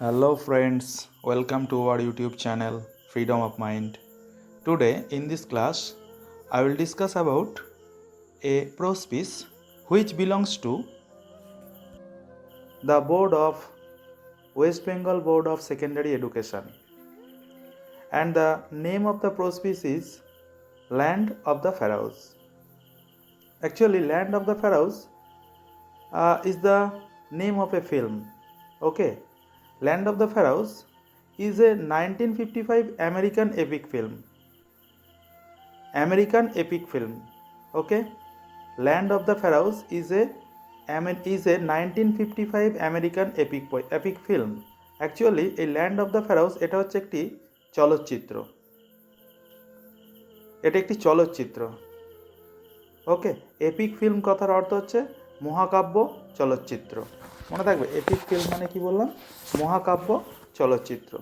Hello friends, welcome to our YouTube channel Freedom of Mind. Today in this class I will discuss about a prose piece which belongs to the board of West Bengal Board of Secondary Education, and the name of the prose piece is Land of the Pharaohs. Actually, Land of the Pharaohs is the name of a film. Okay, Land of the Pharaohs is a 1955 American epic film. Okay, Land of the Pharaohs is a 1955 American epic film. Actually, a Land of the Pharaohs এটা হচ্ছে একটি চলচ্চিত্র। ওকে, epic film কথার অর্থ হচ্ছে মহাকাব্য চলচ্চিত্র। মনে থাকবে, এপিক ফিল্ম মানে কি বললাম? মহাকাব্য চলচ্চিত্র।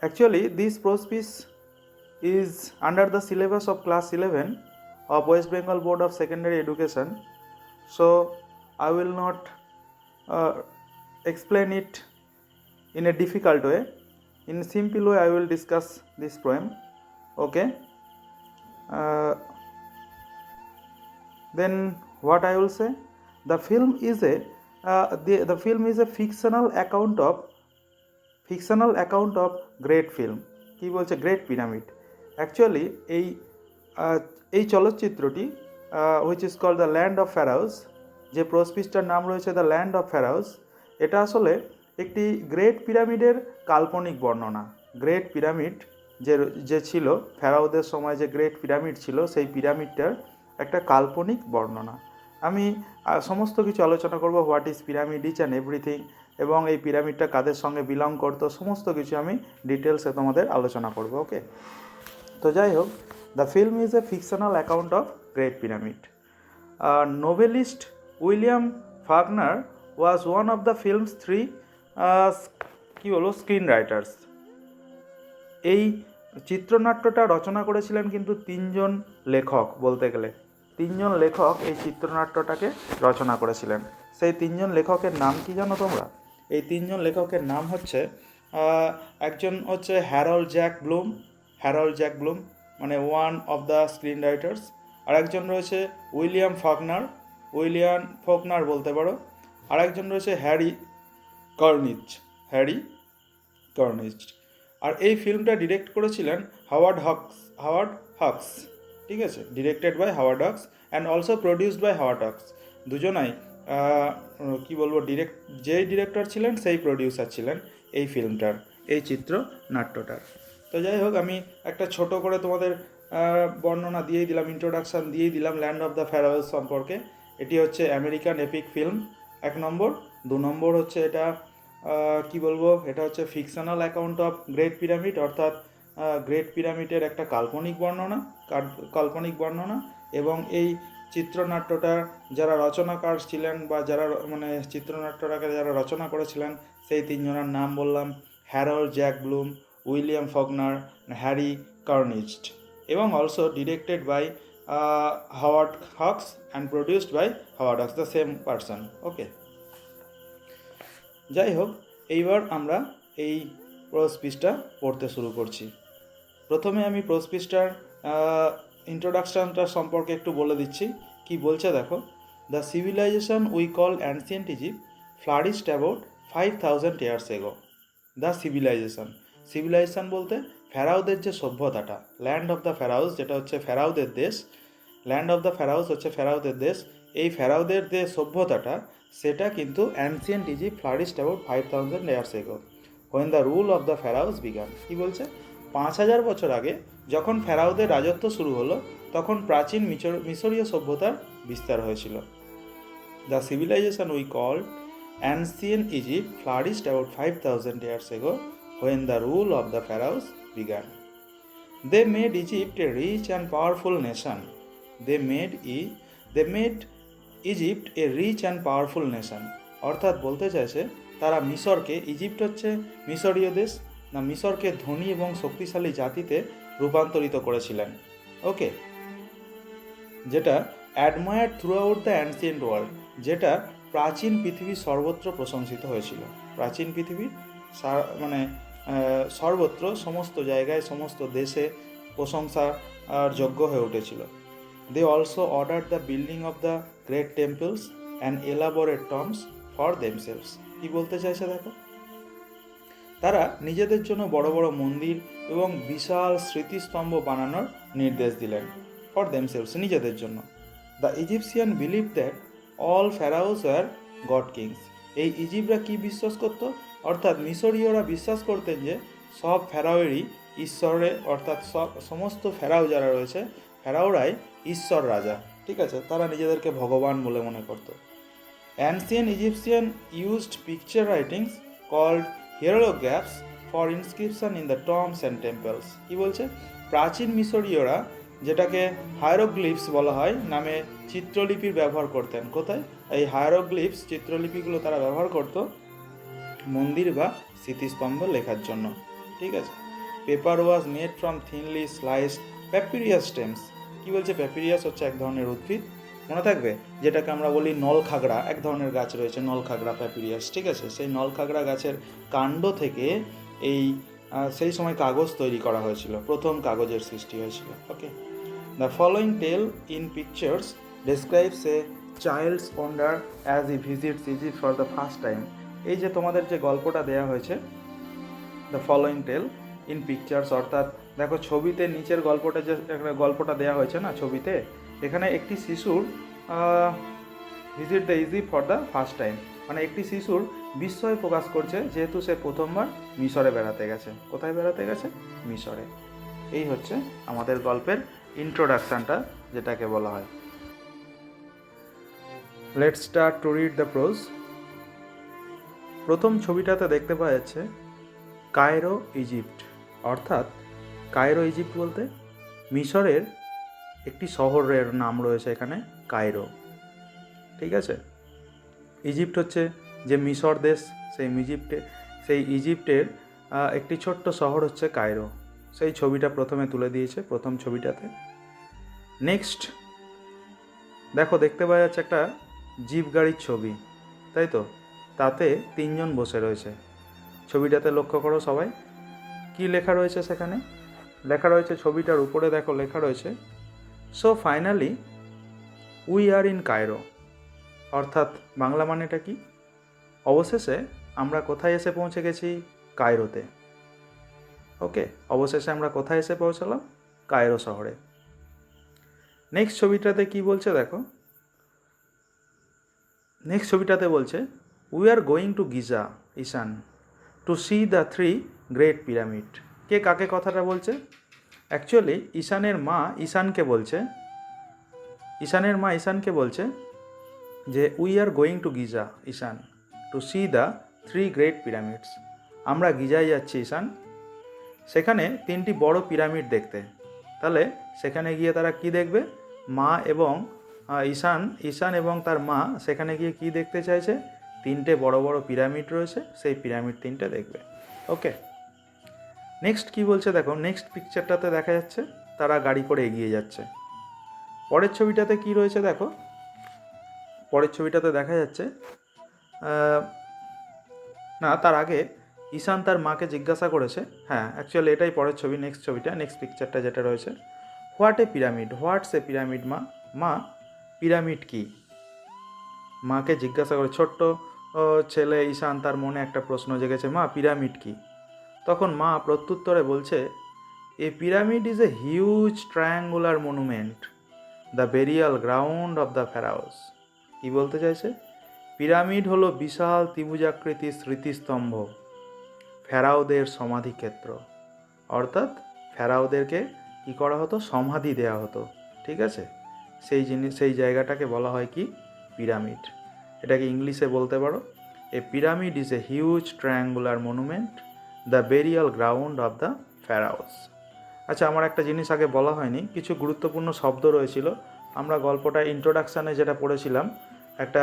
Actually, this prose piece is under the syllabus of class 11 of West Bengal Board of Secondary Education, so I will not explain it in a difficult way. In a simple way I will discuss this poem. Okay, then what I will say, the film is a fictional account of great film. কি বলছে? Great pyramid. Actually এই চলচ্চিত্রটি which is called the land of pharaohs, যে প্রোজ পিসটার নাম রয়েছে the land of ফ্যারাওস, এটা আসলে একটি গ্রেট পিরামিডের কাল্পনিক বর্ণনা। গ্রেট পিরামিড যে ছিল ফ্যারাওদের সময়, যে গ্রেট পিরামিড ছিল, সেই পিরামিডটার একটা কাল্পনিক বর্ণনা। আমি সমস্ত কিছু আলোচনা করব, what is pyramid, each and everything, এবং এই পিরামিডটা কাদের সঙ্গে বিলং করতো, সমস্ত কিছু আমি ডিটেলসে তোমাদের আলোচনা করব। ওকে, তো যাই হোক, the film is a fictional account of great pyramid. Novelist William Faulkner was one of the films three screen writers. এই চিত্রনাট্যটা রচনা করেছিলেন কিন্তু তিনজন লেখক, বলতে গেলে তিনজন লেখক এই চিত্রনাট্যটাকে রচনা করেছিলেন। সেই তিনজন লেখকের নাম কি জানো তোমরা? এই তিনজন লেখকের নাম হচ্ছে, একজন হচ্ছে হ্যারল্ড জ্যাক ব্লুম, মানে one of the screen writers. আর একজন রয়েছে উইলিয়াম ফকনার বলতে পারো। আর একজন রয়েছে হ্যারি কর্নিচ। আর এই ফিল্মটা ডিরেক্ট করেছিলেন হাওয়ার্ড হক্স। ঠিক আছে, directed by Howard Hawks and also produced by Howard Hawks. দুজনাই যেই ডিরেক্টর ছিলেন সেই প্রডিউসার ছিলেন এই ফিল্মটার, এই চিত্রনাট্যটার। তো যাই হোক, আমি একটা ছোট করে তোমাদের বর্ণনা দিয়েই দিলাম, ইন্ট্রোডাকশান দিয়েই দিলাম ল্যান্ড অফ দ্য ফ্যারাওস সম্পর্কে। এটি হচ্ছে আমেরিকান এপিক ফিল্ম, 1 নম্বর। 2 নম্বর হচ্ছে এটা এটা হচ্ছে fictional account of great pyramid, অর্থাৎ গ্রেট পিরামিডের একটা কাল্পনিক বর্ণনা। এবং এই চিত্রনাট্যটা যারা রচনাকার ছিলেন, বা যারা চিত্রনাট্যটাকে যারা রচনা করেছিলেন, সেই তিনজনের নাম বললাম, Harold Jack Bloom, William Faulkner, Harry Kurnitz, এবং also directed by Howard Hawks and produced by Howard Hawks, the same person. Okay, যাই হোক, এইবার আমরা এই প্রোজ পিসটা পড়তে শুরু করছি। প্রথমে আমি প্রোজ পিসটার ইন্ট্রোডাকশানটা সম্পর্কে একটু বলে দিচ্ছি। কি বলছে দেখো, the civilization we call ancient Egypt flourished about 5000 years ago. The civilization বলতে ফেরাওদের যে সভ্যতাটা, ল্যান্ড অফ দ্য ফেরাউস যেটা হচ্ছে ফেরাওদের দেশ, ল্যান্ড অফ দ্য ফেরাউস হচ্ছে ফেরাওদের দেশ। এই ফেরাওদের যে সভ্যতাটা, সেটা কিন্তু ancient Egypt flourished about 5000 years ago when the rule of the pharaohs began. কি বলছে? 5000 বছর আগে যখন ফেরাওদের রাজত্ব শুরু হলো, তখন প্রাচীন মিশরীয় সভ্যতার বিস্তার হয়েছিল। The civilization we call ancient Egypt flourished about 5000 years ago when the rule of the pharaohs began. They made Egypt a rich and powerful nation. They made Egypt a rich and powerful nation. অর্থাৎ বলতে চাইছে, তারা মিশরকে, Egypt হচ্ছে মিশরীয় দেশ না, মিশরকে ধনী এবং শক্তিশালী জাতিতে রূপান্তরিত করেছিলেন। ওকে, যেটা admired through out the ancient world, যেটা প্রাচীন পৃথিবী সর্বত্র প্রশংসিত হয়েছিল। প্রাচীন পৃথিবী মানে সর্বত্র, সমস্ত জায়গায়, সমস্ত দেশে প্রশংসার যোগ্য হয়ে উঠেছিল। They also order the building of the great temples and elaborate tombs for themselves. কী বলতে চাইছে দেখো, তারা নিজেদের জন্য বড় বড় মন্দির এবং বিশাল স্মৃতিস্তম্ভ বানানোর নির্দেশ দিলেন। ফর দেমসেলভস, নিজেদের জন্য। The Egyptian believe that all pharaohs were god kings. এই ইজিপ্টরা কি বিশ্বাস করত? অর্থাৎ মিশরীয়রা বিশ্বাস করতেন যে সব ফেরাওয়েরই ঈশ্বরে, অর্থাৎ সমস্ত ফেরাও যারা রয়েছে, ফেরাওরাই ঈশ্বর রাজা। ঠিক আছে, তারা নিজেদেরকে ভগবান বলে মনে করত। Ancient Egyptian used picture writings called hieroglyphs for inscription in the tombs and temples. কি বলছে? প্রাচীন মিশরীয়রা, যেটাকে হায়ারোগ্লিফস বলা হয় নামে, চিত্রলিপির ব্যবহার করতেন। কোথায়? এই হায়ারোগ্লিফস, চিত্রলিপিগুলো তারা ব্যবহার করত মন্দির বা স্মৃতিস্তম্ভ লেখার জন্য। ঠিক আছে। Paper was made from thinly sliced papyrus stems. কি বলছে? প্যাপিরিয়াস হচ্ছে এক ধরনের উদ্ভিদ, মনে থাকবে, যেটাকে আমরা বলি নলখাগড়া। এক ধরনের গাছ রয়েছে নলখাগড়া, প্যাপিরিয়াস। ঠিক আছে, সেই নলখাগড়া গাছের কাণ্ড থেকে সেই সময় কাগজ তৈরি করা হয়েছিল, প্রথম কাগজের সৃষ্টি হয়েছিল। Okay. The following tale in pictures describes a child's wonder as he visits Egypt for the first time. এই যে তোমাদের যে গল্পটা দেওয়া হয়েছে, the following tale in pictures, অর্থাৎ দেখো ছবিতে নিচের গল্পটা, যে গল্পটা দেওয়া হয়েছে না ছবিতে, এখানে একটি শিশুর visit the Egypt for the first time, মানে একটি শিশুর বিস্ময় প্রকাশ করছে যেহেতু সে প্রথমবার মিশরে বেড়াতে গেছে। কোথায় বেড়াতে গেছে? মিশরে। এই হচ্ছে আমাদের গল্পের ইন্ট্রোডাকশানটা, যেটাকে বলা হয়। Let's start to read the pros. প্রথম ছবিটাতে দেখতে পাওয়া যাচ্ছে কায়রো, ইজিপ্ট। অর্থাৎ কায়রো, ইজিপ্ট বলতে মিশরের একটি শহরের নাম রয়েছে এখানে, কায়রো। ঠিক আছে। ইজিপ্ট হচ্ছে যে মিশর দেশ, সেই ইজিপ্টের একটি ছোট্ট শহর হচ্ছে কায়রো। সেই ছবিটা প্রথমে তুলে দিয়েছে প্রথম ছবিটাতে। নেক্সট দেখো, দেখতে পাওয়া যাচ্ছে একটা জিপ গাড়ির ছবি, তাই তো? তাতে 3 জন বসে রয়েছে। ছবিটাতে লক্ষ্য করো সবাই, কি লেখা রয়েছে সেখানে? লেখা রয়েছে ছবিটার উপরে, দেখো লেখা রয়েছে so finally we are in Cairo. অর্থাৎ বাংলা মানেটা কি? অবশেষে আমরা কোথায় এসে পৌঁছে গেছি? কায়রোতে। ওকে, অবশেষে আমরা কোথায় এসে পৌঁছালাম? কায়রো শহরে। নেক্সট ছবিটাতে কি বলছে দেখো, নেক্সট ছবিটাতে বলছে we are going to Giza Ishan to see the 3 great pyramid. কে কাকে কথাটা বলছে? অ্যাকচুয়ালি ঈশানের মা ঈশানকে বলছে যে we are going to Giza Ishan to see the 3 great pyramids. আমরা গিজায় যাচ্ছি ঈশান, সেখানে 3টি বড় পিরামিড দেখতে। তাহলে সেখানে গিয়ে তারা কি দেখবে? মা এবং ঈশান এবং তার মা সেখানে গিয়ে কি দেখতে চাইছে? 3টে বড় বড় পিরামিড রয়েছে, সেই পিরামিড 3টে দেখবে। ওকে। নেক্সট কি বলছে দেখো, নেক্সট পিকচারটাতে দেখা যাচ্ছে তারা গাড়ি করে এগিয়ে যাচ্ছে। পরের ছবিটাতে কি রয়েছে দেখো, পরের ছবিটাতে দেখা যাচ্ছে না, তার আগে ঈশান তার মাকে জিজ্ঞাসা করেছে, হ্যাঁ অ্যাকচুয়ালি এটাই পরের ছবি, নেক্সট ছবিটা, নেক্সট পিকচারটা যেটা রয়েছে, what a pyramid, what's A pyramid মা, পিরামিড কি? মাকে জিজ্ঞাসা করে, ছোট্ট ছেলে ঈশান, তার মনে একটা প্রশ্ন জেগেছে, মা পিরামিড কি? তখন মা প্রত্যুত্তরে বলছে, a pyramid is a huge triangular monument, the burial ground of the pharaohs. কি বলতে চাইছে? পিরামিড হলো বিশাল ত্রিভুজাকৃতির স্মৃতিস্তম্ভ, ফেরাওদের সমাধিক্ষেত্র। অর্থাৎ ফেরাওদেরকে কী করা হতো? সমাধি দেওয়া হতো। ঠিক আছে, সেই জায়গাটাকে বলা হয় কি? পিরামিড। এটাকে ইংলিশে বলতে পারো, a pyramid is a huge triangular monument, the burial ground of the pharaohs. আচ্ছা, আমার একটা জিনিস আগে বলা হয়নি, কিছু গুরুত্বপূর্ণ শব্দ রয়েছিল। আমরা গল্পটা ইন্ট্রোডাকশানে যেটা পড়েছিলাম, একটা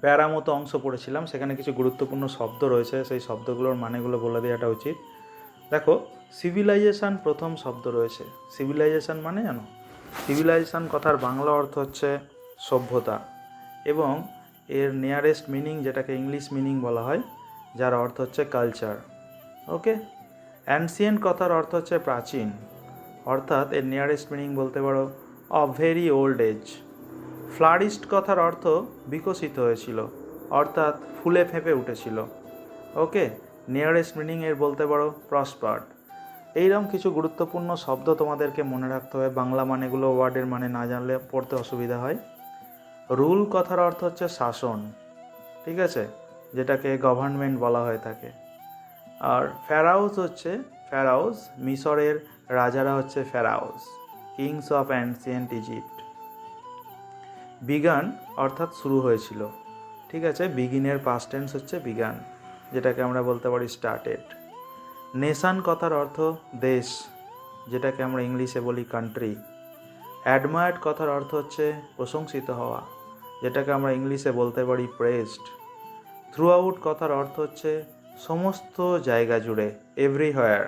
প্যারা মতো অংশ পড়েছিলাম, সেখানে কিছু গুরুত্বপূর্ণ শব্দ রয়েছে, সেই শব্দগুলোর মানেগুলো বলে দেওয়াটা উচিত। দেখো, সিভিলাইজেশান প্রথম শব্দ রয়েছে। সিভিলাইজেশান মানে জানো? সিভিলাইজেশান কথার বাংলা অর্থ হচ্ছে সভ্যতা, এবং এর নিয়ারেস্ট মিনিং যেটাকে ইংলিশ মিনিং বলা হয়, যার অর্থ হচ্ছে কালচার। ওকে, অ্যানসিয়েন্ট কথার অর্থ হচ্ছে প্রাচীন, অর্থাৎ এর নিয়ারেস্ট মিনিং বলতে পারো of very old age. Flourished কথার অর্থ বিকশিত হয়েছিল, অর্থাৎ ফুলে ফেঁপে উঠেছিল। ওকে, নিয়ারেস্ট মিনিং এর বলতে পারো প্রসপার্ড। এইরকম কিছু গুরুত্বপূর্ণ শব্দ তোমাদেরকে মনে রাখতে হবে, বাংলা মানেগুলো ওয়ার্ডের মানে না জানলে পড়তে অসুবিধা হয়। রুল কথার অর্থ হচ্ছে শাসন, ঠিক আছে, যেটাকে গভর্নমেন্ট বলা হয়ে থাকে। আর ফেরাউস হচ্ছে ফেরাউস, মিশরের রাজারা হচ্ছে pharaohs, kings of ancient Egypt. Began অর্থাৎ শুরু হয়েছিল, ঠিক আছে, বিগিনের পাস্ট টেন্স হচ্ছে বিগান, যেটাকে আমরা বলতে পারি স্টার্টেড। নেশান কথার অর্থ দেশ, যেটাকে আমরা ইংলিশে বলি কান্ট্রি। অ্যাডমায়ার্ড কথার অর্থ হচ্ছে প্রশংসিত হওয়া, যেটাকে আমরা ইংলিশে বলতে পারি প্রেজড। থ্রু আউট কথার অর্থ হচ্ছে সমস্ত জায়গা জুড়ে, এভরিহোয়ার।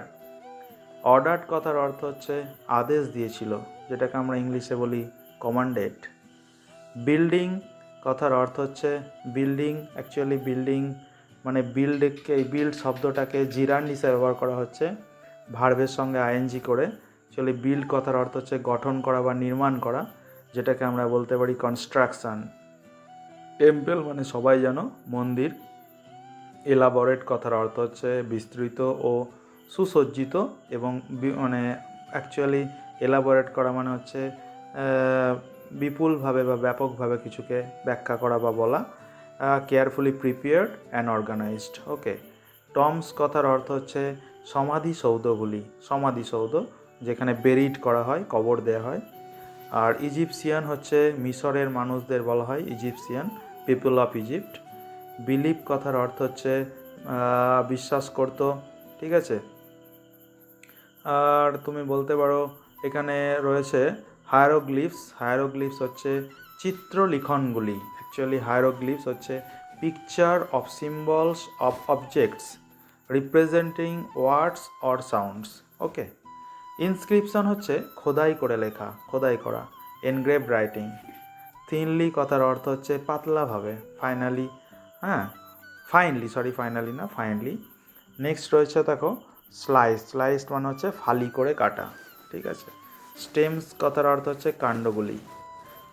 অর্ডার্ড কথার অর্থ হচ্ছে আদেশ দিয়েছিল, যেটাকে আমরা ইংলিশে বলি কমান্ডেড। বিল্ডিং কথার অর্থ হচ্ছে বিল্ডিং, অ্যাকচুয়ালি বিল্ডিং মানে বিল্ড শব্দটাকে জিরান্ড হিসেবে ব্যবহার করা হচ্ছে ভার্বের সঙ্গে আইএনজি করে। অ্যাকচুয়ালি বিল্ড কথার অর্থ হচ্ছে গঠন করা বা নির্মাণ করা, যেটাকে আমরা বলতে পারি কনস্ট্রাকশন। টেম্পল মানে সবাই জানো মন্দির। এলাবোরেট কথার অর্থ হচ্ছে বিস্তৃত ও সুসজ্জিত, এবং মানে অ্যাকচুয়ালি এলাবোরেট করা মানে হচ্ছে বিপুলভাবে বা ব্যাপকভাবে কিছুকে ব্যাখ্যা করা বা বলা। Carefully prepared and organized. Okay, tombs কথার অর্থ হচ্ছে সমাধিসৌধগুলি, সমাধিসৌধ যেখানে বেরিড করা হয়, কবর দেওয়া হয়। আর ইজিপসিয়ান হচ্ছে মিশরের মানুষদের বলা হয় Egyptian, people of Egypt. Believe কথার অর্থ হচ্ছে বিশ্বাস করতো, ঠিক আছে। আর তুমি বলতে পারো এখানে রয়েছে হায়ারোগ্লিফস। হায়ারোগ্লিফস হচ্ছে চিত্রলিখনগুলি। অ্যাকচুয়ালি হায়ারোগ্লিফস হচ্ছে picture of symbols of objects representing words or sounds. Okay, inscription হচ্ছে খোদাই করে লেখা, খোদাই করা, এনগ্রেভ রাইটিং। থিনলি কথার অর্থ হচ্ছে পাতলাভাবে, ফাইনালি, ফাইনালি না, ফাইনলি। নেক্সট রয়েছে দেখো স্লাইসড মানে হচ্ছে ফালি করে কাটা, ঠিক আছে। স্টেমস কথার অর্থ হচ্ছে কাণ্ডগুলি।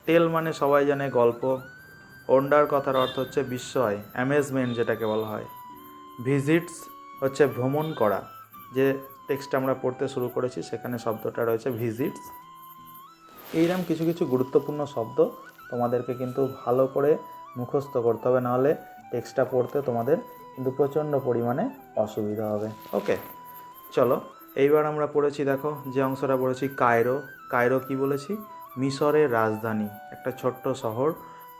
টেল মানে সবাই জানে গল্প। ওন্ডার কথার অর্থ হচ্ছে বিস্ময়, অ্যামেজমেন্ট যেটাকে বলা হয়। ভিজিটস হচ্ছে ভ্রমণ করা, যে টেক্সট আমরা পড়তে শুরু করেছি সেখানে শব্দটা রয়েছে ভিজিটস। এইরকম কিছু কিছু গুরুত্বপূর্ণ শব্দ তোমাদেরকে কিন্তু ভালো করে মুখস্থ করতে হবে, নাহলে টেক্সটটা পড়তে তোমাদের কিন্তু প্রচণ্ড পরিমাণে অসুবিধা হবে। ওকে, চলো এইবার আমরা পড়েছি, দেখো যে অংশটা পড়েছি কায়রো। কায়রো কি বলেছি? মিশরের রাজধানী, একটা ছোট্ট শহর,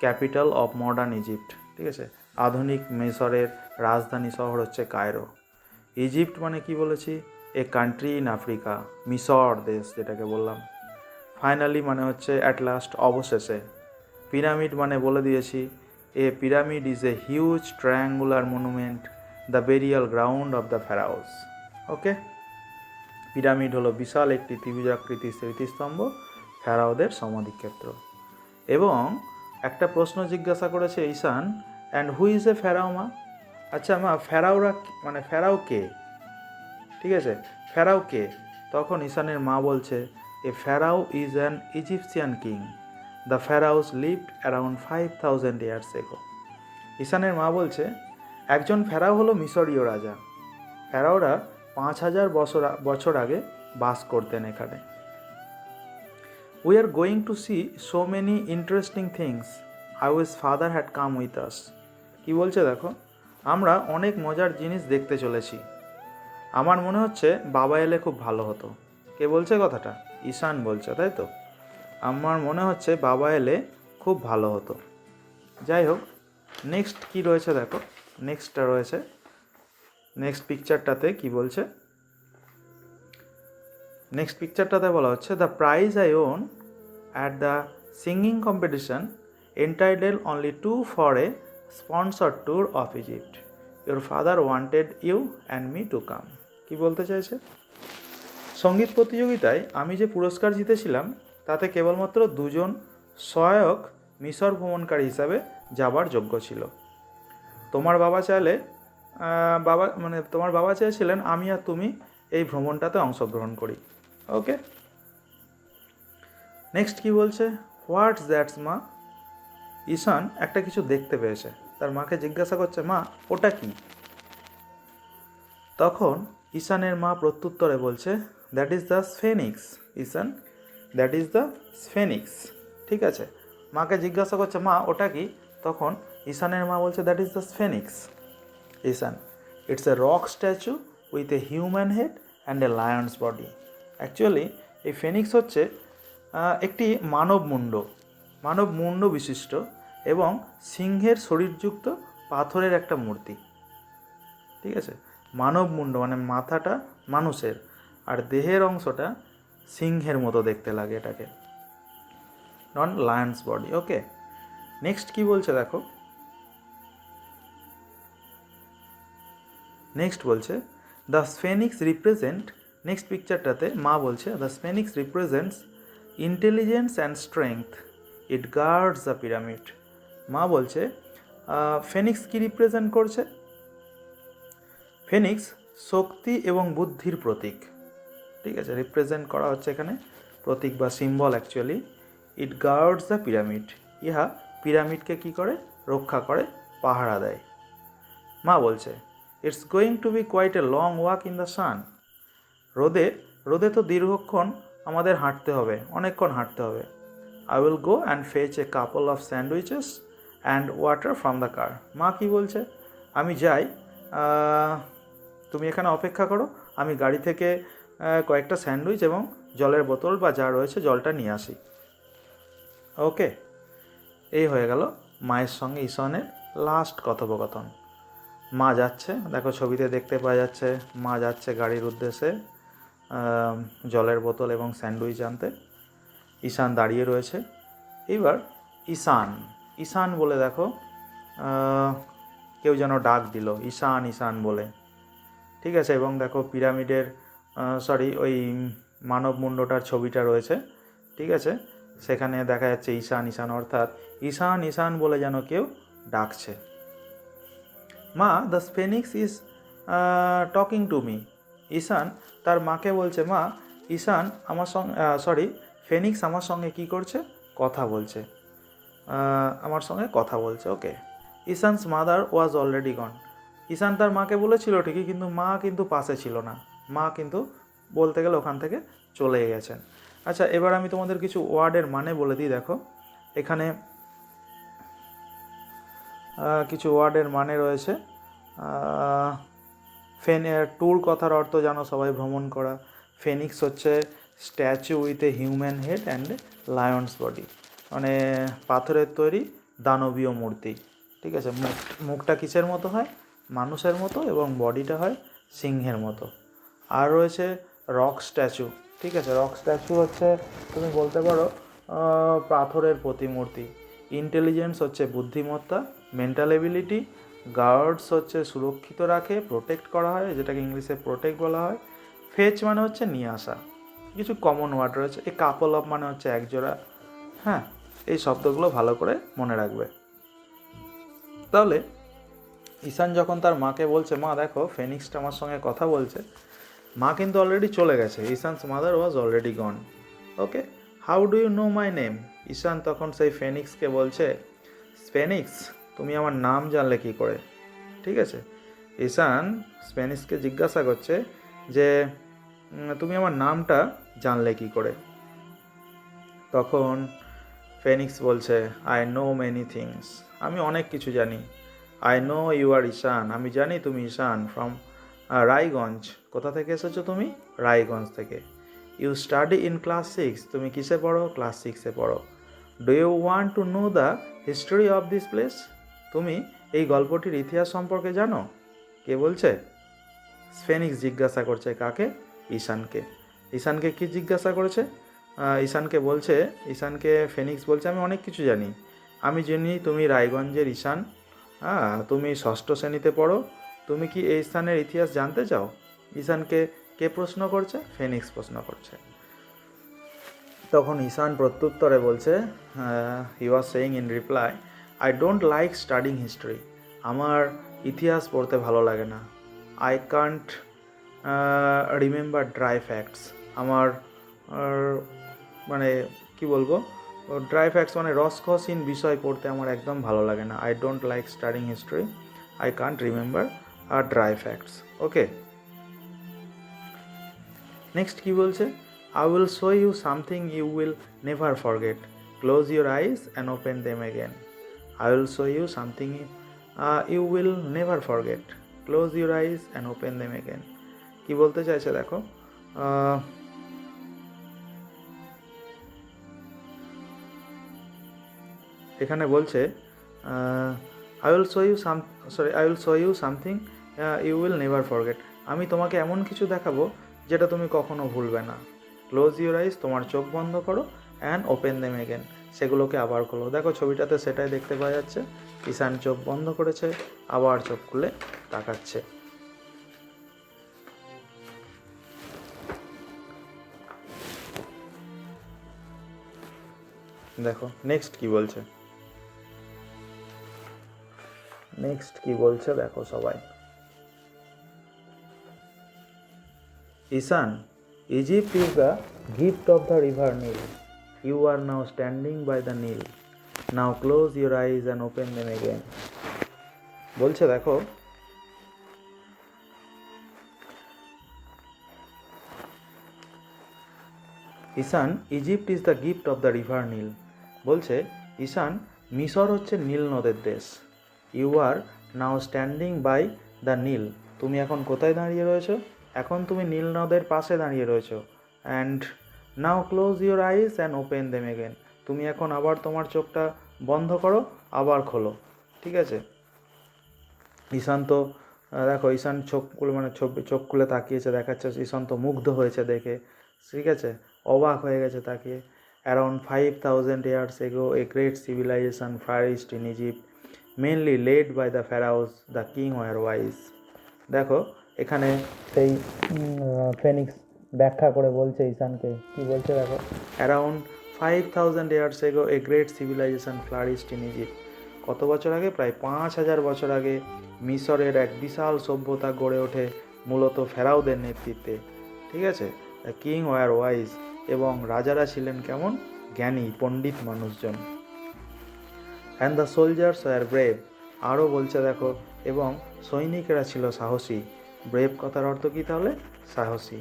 ক্যাপিটাল অফ মডার্ন ইজিপ্ট, ঠিক আছে। আধুনিক মিশরের রাজধানী শহর হচ্ছে কায়রো। ইজিপ্ট মানে কি বলেছি? এ কান্ট্রি ইন আফ্রিকা, মিশর দেশ যেটাকে বললাম। ফাইনালি মানে হচ্ছে অ্যাট লাস্ট, অবশেষে। পিরামিড মানে বলে দিয়েছি, a pyramid is a huge triangular monument, the burial ground of the pharaohs. Okay, pyramid হলো বিশাল একটি ত্রিভুজাকৃতির স্মৃতিস্তম্ভ, ফেরাওদের সমাধিক্ষেত্র। এবং একটা প্রশ্ন জিজ্ঞাসা করেছে ঈশান, অ্যান্ড হু ইজ এ ফেরাও মা? আচ্ছা মা, ফেরাওরা মানে ফেরাও কে? ঠিক আছে, ফেরাও কে? তখন ঈশানের মা বলছে, a pharaoh is an Egyptian king, the pharaohs lived around 5000 years ago. ঈশানের মা বলছে, একজন ফেরাও হলো মিশরীয় রাজা, ফেরাওরা 5000 বছর আগে বাস করতেন এখানে। We are going to see so many interesting things, how his father had come with us. কী বলছে দেখো, আমরা অনেক মজার জিনিস দেখতে চলেছি, আমার মনে হচ্ছে বাবা এলে খুব ভালো হতো। কে বলছে কথাটা? ঈশান বলছে, তাই তো? আমার মনে হচ্ছে বাবা এলে খুব ভালো হতো। যাই হোক, নেক্সট কি রয়েছে দেখো, নেক্সটটা রয়েছে, নেক্সট পিকচারটাতে কি বলছে? নেক্সট পিকচারটাতে বলা হচ্ছে, the prize I won at the singing competition entitle only to for a sponsor tour of Egypt, your father wanted you and me to come. কি বলতে চাইছে? সঙ্গীত প্রতিযোগিতায় আমি যে পুরস্কার জিতেছিলাম তাতে কেবলমাত্র 2জন সহায়ক মিশর ভ্রমণকারী হিসাবে যাবার যোগ্য ছিল। তোমার বাবা চেয়েছিলেন আমি আর তুমি এই ভ্রমণটাতে অংশগ্রহণ করি। ওকে, নেক্সট কি বলছে, হোয়াটস দ্যাটস মা। ঈশান একটা কিছু দেখতে পেয়েছে, তার মাকে জিজ্ঞাসা করছে, মা ওটা কি? তখন ঈশানের মা প্রত্যুত্তরে বলছে, that is the sphinx Ishan, that is the sphinx. ঠিক আছে, মাকে জিজ্ঞাসা করছে, মা ওটা কি? তখন ঈশানের মা বলছে, that is the sphinx Ishan, it's a rock statue with a human head and a lion's body. Actually এই ফেনিক্স হচ্ছে একটি মানব মুন্ড বিশিষ্ট এবং সিংহের শরীরযুক্ত পাথরের একটা মূর্তি। ঠিক আছে, মানব মুন্ড মানে মাথাটা মানুষের আর দেহের অংশটা সিংহের মতো দেখতে লাগে এটাকে, নন লায়ন্স বডি। ওকে, নেক্সট কি বলছে দেখো, নেক্সট বলছে দ্য স্ফেনিক্স রিপ্রেজেন্ট, নেক্সট পিকচারটাতে মা বলছে the sphinx represents intelligence and strength, it guards the pyramid. মা বলছে ফেনিক্স কি রিপ্রেজেন্ট করছে? ফেনিক্স শক্তি এবং বুদ্ধির প্রতীক। ঠিক আছে, রিপ্রেজেন্ট করা হচ্ছে এখানে প্রতীক বা symbol actually. It guards the pyramid, ইহা পিরামিডকে কি করে? রক্ষা করে, পাহারা দেয়। মা বলছে it's going to be quite a long walk in the sun. রোদে তো দীর্ঘক্ষণ আমাদের হাঁটতে হবে, অনেকক্ষণ হাঁটতে হবে। I will go and fetch a couple of sandwiches and water from the car. মা কি বলছে, আমি যাই, তুমি এখানে অপেক্ষা করো, আমি গাড়ি থেকে কয়েকটা স্যান্ডউইচ এবং জলের বোতল বা যা রয়েছে জলটা নিয়ে আসি। ওকে, এই হয়ে গেল মায়ের সঙ্গে ঈশানের লাস্ট কথোপকথন। মা যাচ্ছে, দেখো ছবিতে দেখতে পাওয়া যাচ্ছে মা যাচ্ছে গাড়ির উদ্দেশ্যে জলের বোতল এবং স্যান্ডউইচ আনতে। ঈশান দাঁড়িয়ে রয়েছে। এবার ঈশান বলে দেখো কেউ যেন ডাক দিল, ঈশান বলে। ঠিক আছে, এবং দেখো পিরামিডের ওই মানব মুন্ডটার ছবিটা রয়েছে। ঠিক আছে, সেখানে দেখা যাচ্ছে ঈশান অর্থাৎ ঈশান বলে যেন কেউ ডাকছে। মা, the sphinx is talking to me. Ishan তার মাকে বলছে, মা ফেনিক্স আমার সঙ্গে কী করছে? কথা বলছে, আমার সঙ্গে কথা বলছে। ওকে, ঈশানস মাদার ওয়াজ অলরেডি গন। ঈশান তার মাকে বলেছিল ঠিকই, কিন্তু মা কিন্তু পাশে ছিল না, মা কিন্তু বলতে গেলে ওখান থেকে চলে গেছেন। আচ্ছা, এবার আমি তোমাদের কিছু ওয়ার্ডের মানে বলে দিই। দেখো এখানে কিছু ওয়ার্ডের মানে রয়েছে। ট্যুর কথার অর্থ জানো সবাই, ভ্রমণ করা। ফেনিক্স হচ্ছে statue with a human head and Lions body, মানে পাথরের তৈরি দানবীয় মূর্তি। ঠিক আছে, মুখটা কিসের মতো হয়? মানুষের মতো, এবং বডিটা হয় সিংহের মতো। আর রয়েছে রক স্ট্যাচু। ঠিক আছে, রক স্ট্যাচু হচ্ছে তুমি বলতে পারো পাথরের প্রতিমূর্তি। ইন্টেলিজেন্স হচ্ছে বুদ্ধিমত্তা, মেন্টাল এবিলিটি। গার্ডস হচ্ছে সুরক্ষিত রাখে, প্রোটেক্ট করা হয়, যেটাকে ইংলিশে প্রোটেক্ট বলা হয়। ফেচ মানে হচ্ছে নিয়ে আসা। কিছু কমন ওয়ার্ড রয়েছে। এই কাপল অফ মানে হচ্ছে একজোড়া। হ্যাঁ, এই শব্দগুলো ভালো করে মনে রাখবে। তাহলে ঈশান যখন তার মাকে বলছে, মা দেখো ফেনিক্সটা আমার সঙ্গে কথা বলছে, মা কিন্তু অলরেডি চলে গেছে। Ishan's mother was already gone. Okay, how do you know my name? Ishan তখন সেই ফেনিক্সকে বলছে, ফেনিক্স তুমি আমার নাম জানলে কী করে? ঠিক আছে, ঈশান ফেনিক্সকে জিজ্ঞাসা করছে যে তুমি আমার নামটা জানলে কী করে? তখন ফেনিক্স বলছে, আই নো মেনি থিংস, আমি অনেক কিছু জানি। আই নো ইউ আর ঈশান, আমি জানি তুমি ঈশান ফ্রম রায়গঞ্জ। কোথা থেকে এসেছো তুমি? রায়গঞ্জ থেকে। ইউ স্টাডি ইন ক্লাস 6, তুমি কিসে পড়ো? ক্লাস 6-এ পড়ো। Do you want to know the history of this place, তুমি এই গল্পটির ইতিহাস সম্পর্কে জানো? কে বলছে? ফেনিক্স জিজ্ঞাসা করছে কাকে? ঈশানকে। ঈশানকে কি জিজ্ঞাসা করেছে? ঈশানকে ফেনিক্স বলছে, আমি অনেক কিছু জানি। আমি জানি তুমি রায়গঞ্জের ঈশান, তুমি 6ষ্ঠ শ্রেণীতে পড়ো। তুমি কি এই স্থানের ইতিহাস জানতে চাও? ঈশানকে কে প্রশ্ন করছে? ফেনিক্স প্রশ্ন করছে। তখন ঈশান প্রত্যুত্তরে বলছে, he was saying in reply, I don't like studying history, আমার ইতিহাস পড়তে ভালো লাগে না। I can't remember dry facts, আমার মানে কি বলবো, ড্রাই ফ্যাক্টস মানে রসকসহীন বিষয় পড়তে আমার একদম ভালো লাগে না। I don't like studying history, I can't remember dry facts. Okay, next কি বলছে, I will show you something you will never forget, close your eyes and open them again. I will show you something you will never forget, close your eyes and open them again. কি বলতে চাইছে দেখো, এখানে বলছে I will show you something you will never forget, আমি তোমাকে এমন কিছু দেখাবো যেটা তুমি কখনো ভুলবে না। ক্লোজ ইউর আইজ, তোমার চোখ বন্ধ করো, অ্যান্ড ওপেন দেম এগেন, সেগুলোকে আবার খোলো। দেখো ছবিটাতে সেটাই দেখতে পাওয়া যাচ্ছে, ঈশান চোখ বন্ধ করেছে, আবার চোখ খুলে তাকাচ্ছে। দেখো নেক্সট কি বলছে, দেখো সবাই। Ishan, Egypt is the gift of the river Nile, you are now standing by the Nile, now close your eyes and open them again. বলছে দেখো, Ishan, Egypt is the gift of the river Nile, বলছে ঈশান, মিশর হচ্ছে নীল নদের দেশ। You are now standing by the Nile, তুমি এখন কোথায় দাঁড়িয়ে রয়েছো? এখন তুমি নীল নদের পাশে দাঁড়িয়ে রয়েছো। And now close your eyes and open them again, তুমি এখন আবার তোমার চোখটা বন্ধ করো, আবার খোলো। ঠিক আছে, ঈশান তো দেখো, ঈশান চোখ খুলে তাকিয়েছে, দেখাচ্ছে ঈশান তো মুগ্ধ হয়েছে দেখে, ঠিক আছে, অবাক হয়ে গেছে তাকিয়ে। Around 5000 years ago a great civilization flourished in Egypt, mainly led by the pharaohs, the king were wise. দেখো এখানে সেই ফেনিক্স ব্যাখ্যা করে বলছে ঈশানকে, কি বলছে দেখো, around 5000 years ago a great civilization flourished in Egypt, কত বছর আগে? প্রায় 5000 বছর আগে মিশরের এক বিশাল সভ্যতা গড়ে ওঠে মূলত ফেরাওদের নেতৃত্বে। ঠিক আছে, দ্য কিং ওয়ার ওয়াইজ, এবং রাজারা ছিলেন কেমন? জ্ঞানী পণ্ডিত মানুষজন। And the soldiers were brave, আরও বলছে দেখো, এবং সৈনিকেরা ছিল সাহসী। ব্রেভ কথার অর্থ কী তাহলে? সাহসী।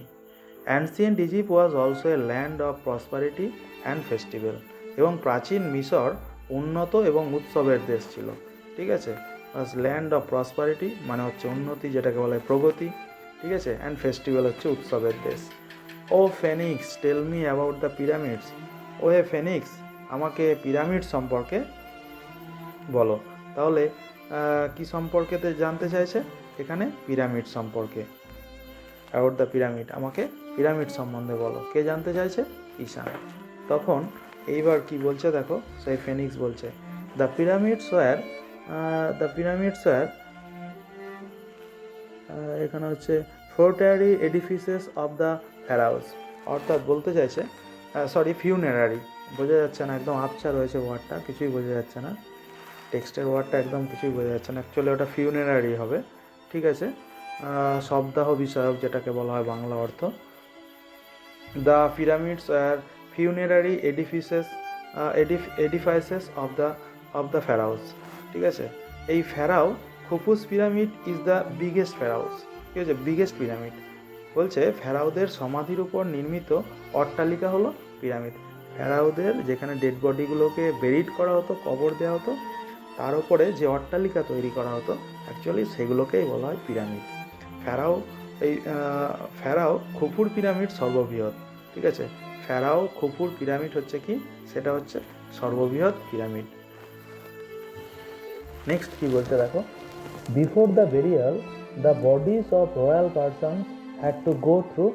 Ancient Egypt was also a land of prosperity and festival, এবং প্রাচীন মিশর উন্নত এবং উৎসবের দেশ ছিল। ঠিক আছে, ল্যান্ড অফ প্রসপারিটি মানে হচ্ছে উন্নতি, যেটাকে বলা হয় প্রগতি। ঠিক আছে, অ্যান্ড ফেস্টিভ্যাল হচ্ছে উৎসবের দেশ। Oh sphinx tell me about the pyramids, oh hey sphinx, আমাকে পিরামিড সম্পর্কে বলো। তাহলে কি সম্পর্কেতে জানতে চাইছে এখানে? পিরামিড সম্পর্কে। অ্যাবাউট দ্য পিরামিড, আমাকে পিরামিড সম্বন্ধে বলো। কে জানতে চাইছে? ঈশান। তখন এইবার কি বলছে দেখো, সেই ফেনিক্স বলছে, দ্য পিরামিডস ওয়ার এখানে হচ্ছে ফ্লোটারি এডিফিসেস অফ দ্য ফ্যারাওস, অর্থাৎ বলতে চাইছে ফিউনারারি, বোঝা যাচ্ছে না, একদম আবছা রয়েছে ওয়ার্ডটা, কিছুই বোঝা যাচ্ছে না, টেক্সটের ওয়ার্ডটা একদম কিছুই বোঝা যাচ্ছে না। অ্যাকচুয়ালি ওটা ফিউনারারি হবে। ঠিক আছে, শবদাহ বিষয়ক, যেটাকে বলা হয় বাংলা অর্থ। The pyramids are funerary edifices of the pharaohs. ঠিক আছে, এই pharaoh Khufu's pyramid is the biggest pharaohs. ঠিক আছে, বিগেস্ট পিরামিড বলছে ফ্যারাওদের সমাধির উপর নির্মিত অট্টালিকা হলো পিরামিড। ফ্যারাওদের যেখানে ডেড বডিগুলোকে বেরিড করা হতো, কবর দেওয়া হতো, তার উপরে যে অট্টালিকা তৈরি করা হতো, অ্যাকচুয়ালি সেগুলোকেই বলা হয় পিরামিড। ফ্যারাও খুফুর পিরামিড সর্ববৃহৎ। ঠিক আছে, ফ্যারাও খুফুর পিরামিড হচ্ছে কি? সেটা হচ্ছে সর্ববৃহৎ পিরামিড। নেক্সট কি বলছে দেখো, before the burial the bodies of royal persons had to go through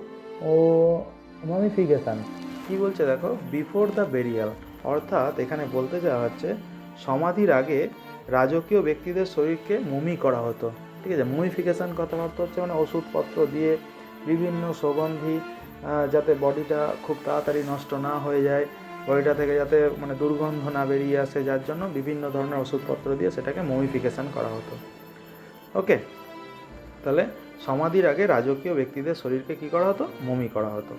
mummification. কি বলছে দেখো, বিফোর দ্য বেরিয়াল, অর্থাৎ এখানে বলতে যাওয়া হচ্ছে সমাধির আগে রাজকীয় ব্যক্তিদের শরীরকে মুমি করা হতো। ঠিক আছে, মুমিফিকেশন কথার অর্থ হচ্ছে মানে ওষুধপত্র দিয়ে, বিভিন্ন সুগন্ধি, যাতে বডিটা খুব তাড়াতাড়ি নষ্ট না হয়ে যায়, বডিটা থেকে যাতে মানে দুর্গন্ধ না বেরিয়ে আসে, যার জন্য বিভিন্ন ধরনের ওষুধপত্র দিয়ে সেটাকে মমিফিকেশন করা হতো। ওকে, তাহলে সমাধির আগে রাজকীয় ব্যক্তিদের শরীরকে কী করা হতো? মমি করা হতো।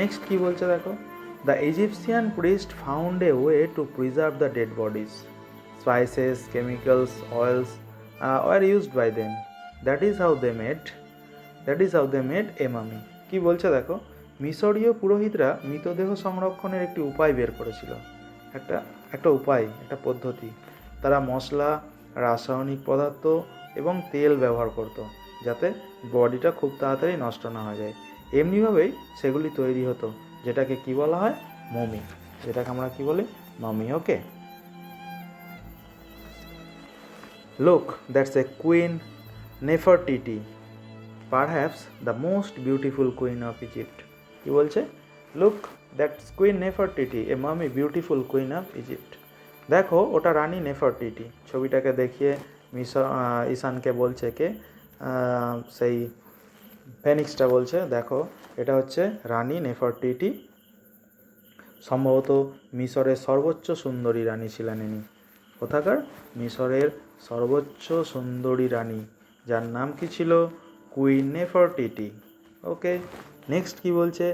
নেক্সট কী বলছে দেখো, the Egyptian priest found a way to preserve the dead bodies, spices, chemicals, oils were used by them, that is how they made a mummy. কী বলছে দেখো, মিশরীয় পুরোহিতরা মৃতদেহ সংরক্ষণের একটি উপায় বের করেছিল, একটা উপায়, একটা পদ্ধতি। তারা মশলা, রাসায়নিক পদার্থ এবং তেল ব্যবহার করত, যাতে বডিটা খুব তাড়াতাড়ি নষ্ট না হয়ে যায়। এমনিভাবেই সেগুলি তৈরি হতো, যেটাকে কি বলা হয়? মমি, যেটাকে আমরা কি বলি? Mummy. Okay, look, that's a queen Nefertiti, perhaps the most beautiful queen of Egypt. কি বলছে? Look, that's queen Nefertiti, a mummy beautiful queen of Egypt. দেখো, ওটা রানী নেফারটিটি। ছবিটাকে দেখিয়ে ঈশানকে বলছে কে? সেই ফেনিক্সটা বলছে, দেখো এটা হচ্ছে রানী নেফারটিটি, সম্ভবত মিশরের সর্বোচ্চ সুন্দরী রানী ছিলেন ইনি। কোথাকার? মিশরের সর্বোচ্চ সুন্দরী রানী, যার নাম কি ছিল? কুইন নেফারটিটি। ওকে, নেক্সট কি বলছে?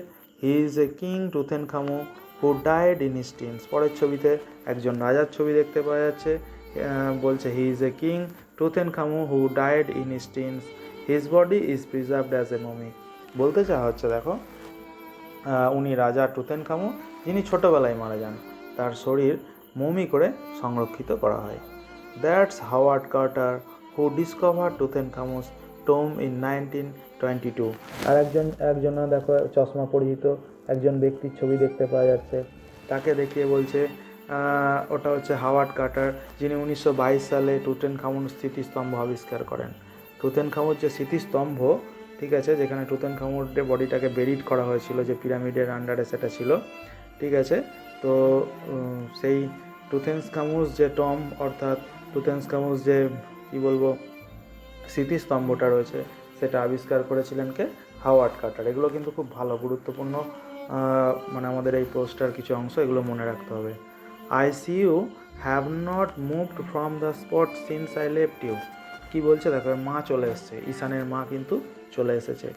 He is a king Tutankhamun who died in his teens. পরের ছবিতে একজন রাজার ছবি দেখতে পাওয়া যাচ্ছে। বলছে he is a king Tutankhamun who died in his teens, his body is preserved as a mummy. বলতে চাওয়া হচ্ছে দেখো, উনি রাজা টুতেনখামু, যিনি ছোটোবেলায় মারা যান, তার শরীর মমি করে সংরক্ষিত করা হয়। That's Howard Carter who discover Tutankhamun's tomb in 1922। আর একজন দেখো চশমা পরিহিত একজন ব্যক্তির ছবি দেখতে পাওয়া যাচ্ছে, তাকে দেখিয়ে বলছে ওটা হচ্ছে হাওয়ার্ড কার্টার, যিনি 1922 সালে টুতেনখামুর স্মৃতিস্তম্ভ আবিষ্কার করেন। টুতেনখামুর যে স্মৃতিস্তম্ভ, ঠিক আছে, যেখানে টুতেনখামুর বডিটাকে বেরিড করা হয়েছিল, যে পিরামিডের আন্ডারে সেটা ছিল, ঠিক আছে। তো সেই টুতেনখামুস যে টম, অর্থাৎ টুতেনখামুস যে কী বলবো স্মৃতিস্তম্ভটা রয়েছে, সেটা আবিষ্কার করেছিলেন কে? Howard Carter. এগুলো কিন্তু খুব ভালো গুরুত্বপূর্ণ, মানে আমাদের এই পোস্টার কিছু অংশ, এগুলো মনে রাখতে হবে। I see you have not moved from the spot since I left you. কী বলছে দেখো, মা চলে এসছে, ঈশানের মা কিন্তু চলে এসেছে।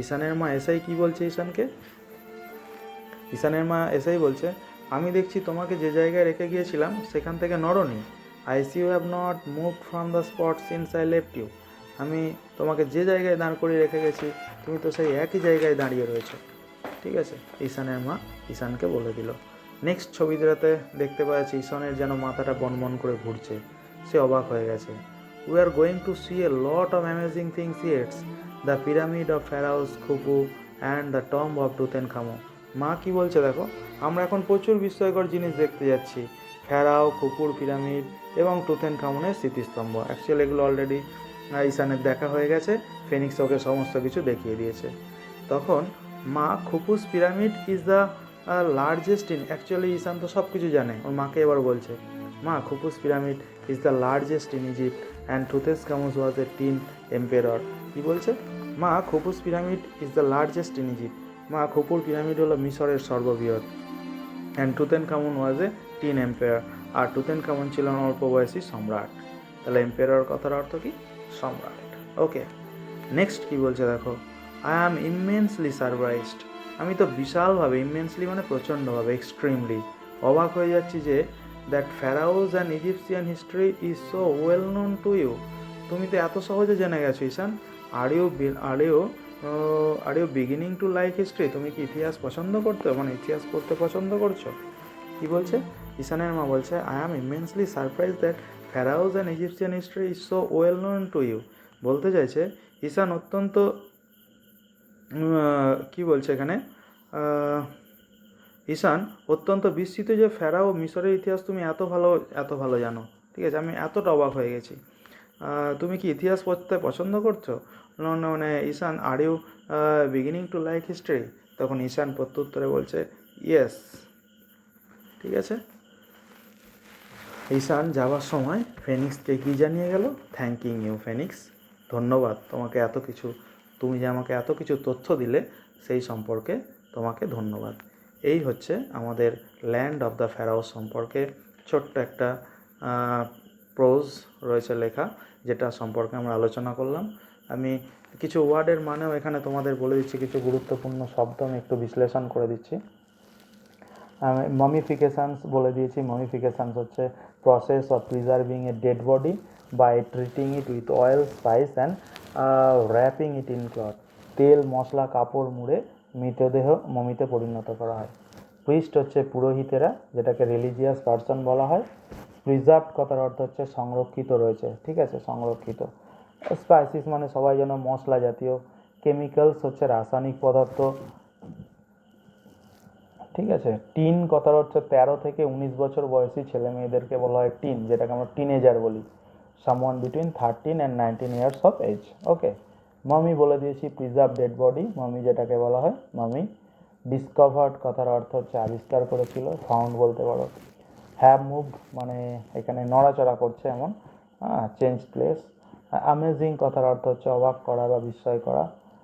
ঈশানের মা এসেই কি বলছে ঈশানকে? ঈশানের মা এসেই বলছে, আমি দেখছি তোমাকে যে জায়গায় রেখে গিয়েছিলাম সেখান থেকে নড়নি। I see you have not moved from the spot since I left you. আমি তোমাকে যে জায়গায় দাঁড় করিয়ে রেখে গেছি, তুমি তো সেই একই জায়গায় দাঁড়িয়ে রয়েছো। ঠিক আছে, ঈশানের মা ঈশানকে বলে দিল। নেক্সট ছবিটাতে দেখতে পাচ্ছি ঈশানের যেন মাথাটা বনবন করে ঘুরছে, সে অবাক হয়ে গেছে। We are going to see a lot of amazing things here, the pyramid of pharaohs Khufu and the tomb of Tutankhamun. মা কি বলছে দেখো, আমরা এখন প্রচুর বিস্ময়কর জিনিস দেখতে যাচ্ছি, ফেরাও, খুফুর পিরামিড এবং টুতেনখামুনের স্মৃতিস্তম্ভ। অ্যাকচুয়ালি এগুলো অলরেডি ঈশানের দেখা হয়ে গেছে, ফেনিক্স ওকে সমস্ত কিছু দেখিয়ে দিয়েছে। তখন মা, Khufu's pyramid is the largest in, actually Ishan তো সব কিছু জানে, ওর মাকে এবার বলছে, মা, Khufu's pyramid is the largest in Egypt and Tutankhamun's was a teen emperor. কী বলছে? মা, Khufu's pyramid is the largest in Egypt. মা, খুফুর পিরামিড হলো মিশরের সর্ববৃহৎ, and Tutankhamun was a teen empire, আর টুতেনখামুন ছিলেন অল্প বয়সী সম্রাট। তাহলে এম্পায়ার কথার অর্থ কি? সম্রাট। ওকে, নেক্সট কি বলছে দেখো, আই অ্যাম ইমেন্সলি সারপ্রাইজড। আমি তো বিশালভাবে, ইমেন্সলি মানে প্রচণ্ডভাবে, এক্সট্রিমলি অবাক হয়ে যাচ্ছি যে that pharaohs and Egyptian history is so well known to you. তুমি তো এত সহজে জেনে গেছো Ishan. Are you beginning to like history. তুমি কি ইতিহাস পছন্দ করতে, মানে ইতিহাস পড়তে পছন্দ করছো? কি বলছে ঈশানের মা? বলছে, I am immensely surprise that pharaohs and Egyptian history is so well known to you. বলতে চাইছে ঈশান অত্যন্ত, কি বলছে এখানে, ঈশান অত্যন্ত বিস্মিত যে ফেরাও মিশরের ইতিহাস তুমি এত ভালো জানো। ঠিক আছে, আমি এতটা অবাক হয়ে গেছি। তুমি কি ইতিহাস পড়তে পছন্দ করছো? মানে Ishan, are you beginning to like history? তখন ঈশান প্রত্যুত্তরে বলছে, ইয়েস। ঠিক আছে, ঈশান যাওয়ার সময় ফেনিক্সকে কী জানিয়ে গেল? থ্যাঙ্কিং ইউ ফেনিক্স, ধন্যবাদ তোমাকে, তুমি যে আমাকে এত কিছু তথ্য দিলে সেই সম্পর্কে তোমাকে ধন্যবাদ। এই হচ্ছে আমাদের ল্যান্ড অফ দ্য ফ্যারাওস সম্পর্কে ছোট্ট একটা প্রোজ রয়েছে লেখা, যেটা সম্পর্কে আমরা আলোচনা করলাম। আমি কিছু ওয়ার্ডের মানেও এখানে তোমাদের বলে দিচ্ছি, কিছু গুরুত্বপূর্ণ শব্দ আমি একটু বিশ্লেষণ করে দিচ্ছি। আমি মামিফিকেশানস বলে দিয়েছি। মামিফিকেশানস হচ্ছে process of preserving a dead body by treating it with oil, spice and wrapping it in cloth. তেল, মশলা, কাপড় মুড়ে মৃতদেহ মমিতে পরিণত করা হয়। প্রিস্ট হচ্ছে পুরোহিতেরা, যেটাকে রিলিজিয়াস পার্সন বলা হয়। প্রিজার্ভড কথার অর্থ হচ্ছে সংরক্ষিত রয়েছে, ঠিক আছে, সংরক্ষিত। স্পাইসিস মানে সবাই যেন মশলা জাতীয়। কেমিক্যালস হচ্ছে রাসায়নিক পদার্থ, ঠিক আছে। টিন কথার অর্থ 13 থেকে 19 বছর বয়সী ছেলে মেয়েদেরকে বলা হয় টিন, যেটাকে আমরা টিনেজার বলি। Someone between 13 and 19 years of age. Okay. Mummy বলে দিয়েছি প্রিজার্ভ ডেড বডি, মামি যেটাকে বলা হয় মামি। ডিসকভার্ড কথার অর্থ হচ্ছে আবিষ্কার করেছিল, ফাউন্ড বলতে পারো। হ্যাভ মুভড মানে এখানে নড়াচড়া করছে এমন, চেঞ্জ প্লেস। অ্যামেজিং কথার অর্থ হচ্ছে অবাক করা বা বিস্ময় করা।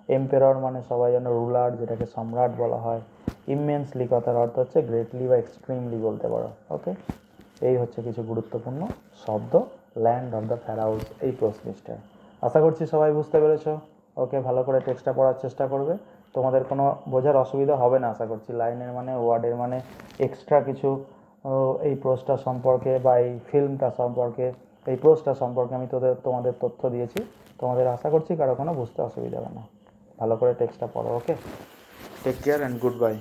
এম্পেরর মানে সবাই যেন রুলার, যেটাকে সম্রাট বলা হয়। ইমেন্সলি কথার অর্থ হচ্ছে গ্রেটলি বা এক্সট্রিমলি বলতে পারো। ওকে, এই হচ্ছে কিছু গুরুত্বপূর্ণ শব্দ ল্যান্ড অফ দ্য ফ্যারাওস এই প্রসেসটা। আশা করছি সবাই বুঝতে পেরেছো। ওকে, ভালো করে টেক্সটটা পড়ার চেষ্টা করবে, তোমাদের কোনো বোঝার অসুবিধা হবে না আশা করছি। লাইনের মানে, ওয়ার্ডের মানে, এক্সট্রা কিছু এই প্রোজটা সম্পর্কে বা এই ফিল্মটা সম্পর্কে, এই প্রোজটা সম্পর্কে আমি তোমাদের তথ্য দিয়েছি। তোমাদের আশা করছি কারো কোনো বুঝতে অসুবিধা হবে না। ভালো করে টেক্সটটা পড়ো। Okay, take care and good by.